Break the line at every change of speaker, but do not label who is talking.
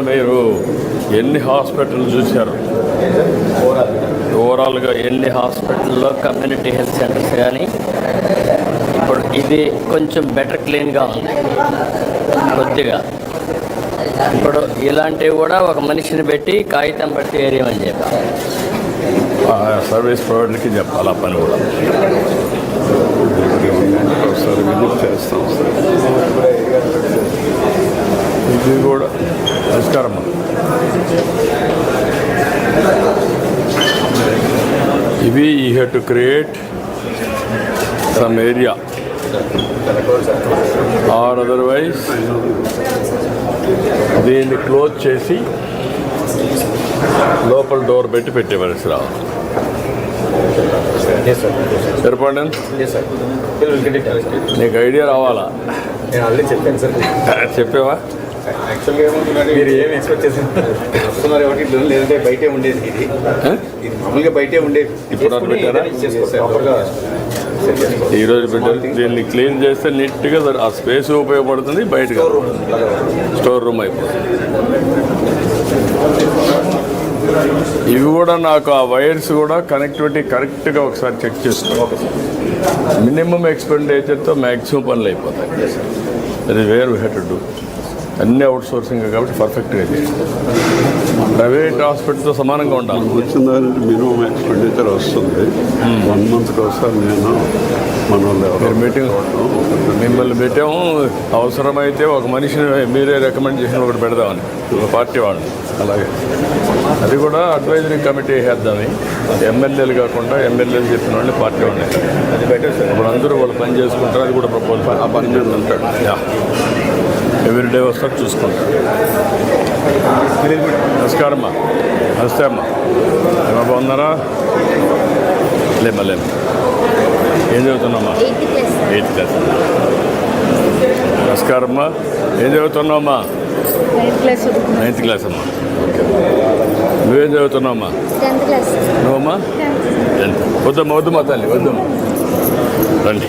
మీరు ఎన్ని హాస్పిటల్ చూశారు? ఓవరాల్గా ఎన్ని హాస్పిటల్లో కమ్యూనిటీ హెల్త్ సెంటర్స్ కానీ ఇప్పుడు ఇది కొంచెం బెటర్ క్లీన్గా ఉంది కొద్దిగా. ఇప్పుడు ఇలాంటివి కూడా ఒక మనిషిని పెట్టి కాగితం బట్టి ఏరియమని చెప్పాలి. సర్వీస్ ప్రొవైడర్కి చెప్పాలి ఆ పని కూడా. ఒకసారి విజిట్ చేస్తాం సార్. ఇది కూడా నమస్కారం. ఇవి you have to create some area or otherwise దీన్ని క్లోజ్ చేసి లోపల డోర్ పెట్టి పెట్టే పరిస్థితి రావాలి. సరిపడండి. నీకు ఐడియా రావాలా?
నేను ఆల్రెడీ చెప్పాను సార్.
చెప్పావా?
యాక్చువల్గా ఏమవుతుందంటే మీరు ఏమి ఎక్స్పెక్ట్ చేశారు? వస్తున్నారు ఎవరికి లేదంటే బయటే ఉండేది. ఇది మామూలుగా బయటే ఉండేది.
ఇప్పుడు పెట్టారా? ఈరోజు పెట్టారు. దీన్ని క్లీన్ చేస్తే నీట్గా ఆ స్పేస్ ఉపయోగపడుతుంది. బయటగా స్టోర్ రూమ్ అయిపోతుంది. ఇవి కూడా నాకు ఆ వైర్స్ కూడా కనెక్టివిటీ కరెక్ట్గా ఒకసారి చెక్ చేసుకో. మినిమం ఎక్స్పెండిచర్తో మ్యాక్సిమం పనులు అయిపోతాయి. అది where we have to do. అన్నీ అవుట్ సోర్సింగ్ కాబట్టి పర్ఫెక్ట్గా చేయాలి. ప్రైవేట్ హాస్పిటల్తో సమానంగా ఉండాలి.
వచ్చిన దానికి మినిమం ఎక్స్పెండిచర్ వస్తుంది. 1 monthకి ఒకసారి నేను మన
మీటింగ్ మిమ్మల్ని పెట్టాము. అవసరమైతే ఒక మనిషిని మీరే రికమెండ్ చేసిన ఒకటి పెడదామని పార్టీ వాళ్ళు. అలాగే అది కూడా అడ్వైజరీ కమిటీ వేద్దామని. ఎమ్మెల్యేలు కాకుండా ఎమ్మెల్యేలు చెప్పిన వాళ్ళని పార్టీ వాళ్ళని. అది బెటర్ సార్. ఇప్పుడు అందరూ వాళ్ళు పని చేసుకుంటారు. అది కూడా ప్రపోజల్ ఆ పని మీద ఉంటాడు. ఎవ్రీడే వస్తారు చూసుకుంటారు. నమస్కారం అమ్మా. నమస్తే అమ్మా. ఏమో బాగున్నారా? లేమ్మా. ఏం చదువుతున్నామ్మా? 8th class. నమస్కారం అమ్మా. ఏం చదువుతున్నావమ్మా? 9th క్లాస్ అమ్మా. ఓకే. నువ్వేం చదువుతున్నావమ్మా?
10th class.
నువ్వమ్మా? 10th. వద్దమ్మా తల్లి వద్దమ్మా. రండి.